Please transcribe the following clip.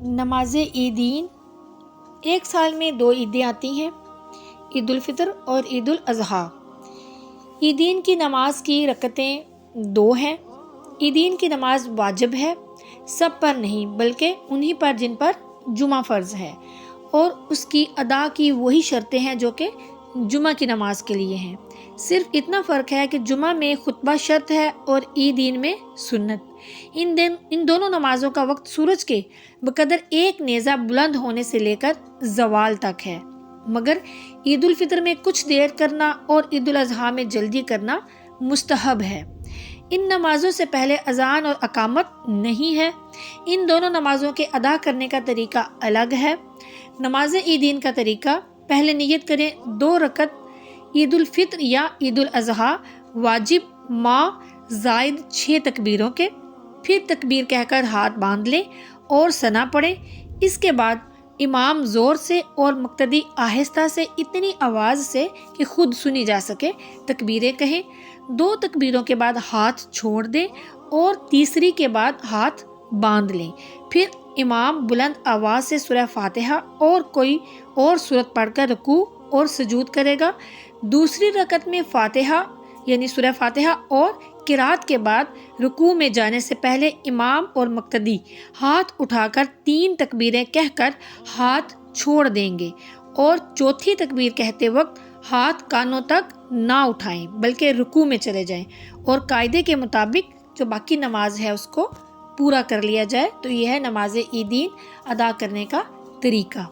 نماز عیدین، ایک سال میں 2 عیدیں آتی ہیں، عید الفطر اور عید الاضحیٰ۔ عیدین کی نماز کی رکعتیں 2 ہیں۔ عیدین کی نماز واجب ہے، سب پر نہیں بلکہ انہی پر جن پر جمعہ فرض ہے، اور اس کی ادا کی وہی شرطیں ہیں جو کہ جمعہ کی نماز کے لیے ہیں۔ صرف اتنا فرق ہے کہ جمعہ میں خطبہ شرط ہے اور عیدین میں سنت۔ ان دونوں نمازوں کا وقت سورج کے بقدر ایک نیزہ بلند ہونے سے لے کر زوال تک ہے، مگر عید الفطر میں کچھ دیر کرنا اور عید الاضحیٰ میں جلدی کرنا مستحب ہے۔ ان نمازوں سے پہلے اذان اور اقامت نہیں ہے۔ ان دونوں نمازوں کے ادا کرنے کا طریقہ الگ ہے۔ نماز عیدین کا طریقہ: پہلے نیت کریں 2 رکعت عید الفطر یا عید الاضحیٰ واجب مع زائد 6 تکبیروں کے، پھر تکبیر کہہ کر ہاتھ باندھ لیں اور ثنا پڑھیں۔ اس کے بعد امام زور سے اور مقتدی آہستہ سے اتنی آواز سے کہ خود سنی جا سکے تکبیریں کہیں۔ 2 تکبیروں کے بعد ہاتھ چھوڑ دیں اور تیسری کے بعد ہاتھ باندھ لیں۔ پھر امام بلند آواز سے سورہ فاتحہ اور کوئی اور سورت پڑھ کر رکوع اور سجود کرے گا۔ دوسری رکعت میں فاتحہ یعنی سورہ فاتحہ اور قرات کے بعد رکوع میں جانے سے پہلے امام اور مقتدی ہاتھ اٹھا کر 3 تکبیریں کہہ کر ہاتھ چھوڑ دیں گے، اور چوتھی تکبیر کہتے وقت ہاتھ کانوں تک نہ اٹھائیں بلکہ رکوع میں چلے جائیں، اور قاعدے کے مطابق جو باقی نماز ہے اس کو پورا کر لیا جائے۔ تو یہ ہے نماز عیدین ادا کرنے کا طریقہ۔